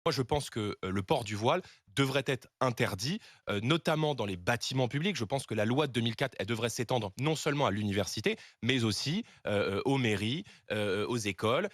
Moi, je pense que le port du voile devrait être interdit, notamment dans les bâtiments publics. Je pense que la loi de 2004, elle devrait s'étendre non seulement à l'université, mais aussi aux mairies, aux écoles,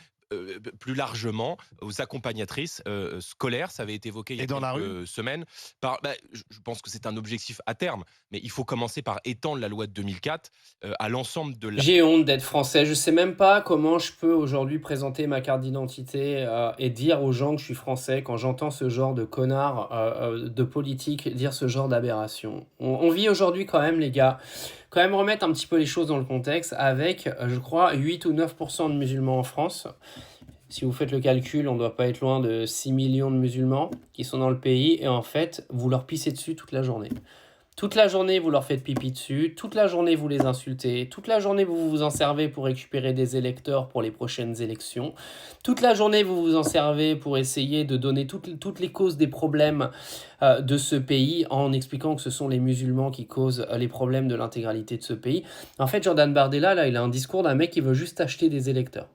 plus largement aux accompagnatrices scolaires. Ça avait été évoqué il y Et a dans la rue? quelques semaines. Je pense que c'est un objectif à terme, mais il faut commencer par étendre la loi de 2004 à l'ensemble de la... J'ai honte d'être français. Je sais même pas comment je peux aujourd'hui présenter ma carte d'identité, et dire aux gens que je suis français quand j'entends ce genre de connards, de politiques dire ce genre d'aberration. On vit aujourd'hui quand même les gars, quand même remettre un petit peu les choses dans le contexte avec, je crois 8 ou 9 de musulmans en France. Si vous faites le calcul, on doit pas être loin de 6 millions de musulmans qui sont dans le pays et en fait, vous leur pissez dessus toute la journée. Toute la journée, vous leur faites pipi dessus. Toute la journée, vous les insultez. Toute la journée, vous vous en servez pour récupérer des électeurs pour les prochaines élections. Toute la journée, vous vous en servez pour essayer de donner toutes les causes des problèmes de ce pays en expliquant que ce sont les musulmans qui causent les problèmes de l'intégralité de ce pays. En fait, Jordan Bardella, là, il a un discours d'un mec qui veut juste acheter des électeurs.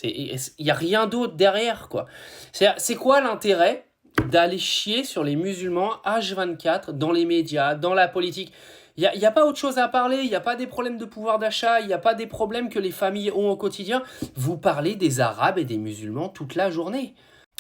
Il n'y a rien d'autre derrière, quoi. C'est quoi l'intérêt d'aller chier sur les musulmans H24 dans les médias, dans la politique? Il y a pas autre chose à parler, il n'y a pas des problèmes de pouvoir d'achat, il n'y a pas des problèmes que les familles ont au quotidien. Vous parlez des Arabes et des musulmans toute la journée.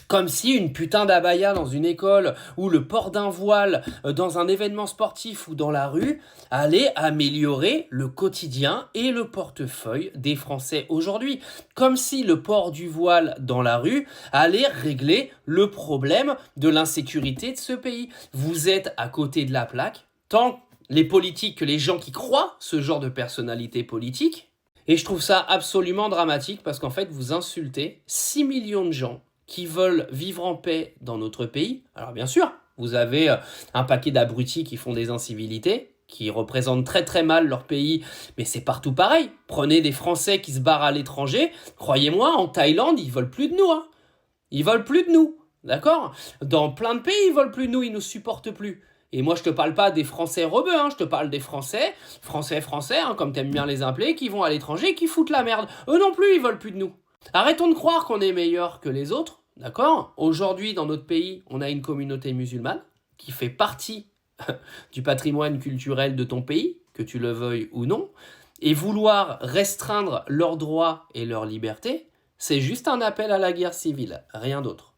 Comme si une putain d'abaya dans une école ou le port d'un voile dans un événement sportif ou dans la rue allait améliorer le quotidien et le portefeuille des Français aujourd'hui. Comme si le port du voile dans la rue allait régler le problème de l'insécurité de ce pays. Vous êtes à côté de la plaque, tant les politiques que les gens qui croient ce genre de personnalité politique. Et je trouve ça absolument dramatique parce qu'en fait, vous insultez 6 millions de gens qui veulent vivre en paix dans notre pays. Alors bien sûr, vous avez un paquet d'abrutis qui font des incivilités, qui représentent très très mal leur pays, mais c'est partout pareil. Prenez des Français qui se barrent à l'étranger, croyez-moi, en Thaïlande, ils veulent plus de nous. Hein. Ils veulent plus de nous, d'accord? Dans plein de pays, ils veulent plus de nous, ils nous supportent plus. Et moi, je te parle pas des Français rebeux, hein, je te parle des Français, hein, comme t'aimes bien les appeler, qui vont à l'étranger et qui foutent la merde. Eux non plus, ils veulent plus de nous. Arrêtons de croire qu'on est meilleur que les autres, d'accord? Aujourd'hui, dans notre pays, on a une communauté musulmane qui fait partie du patrimoine culturel de ton pays, que tu le veuilles ou non, et vouloir restreindre leurs droits et leurs libertés, c'est juste un appel à la guerre civile, rien d'autre.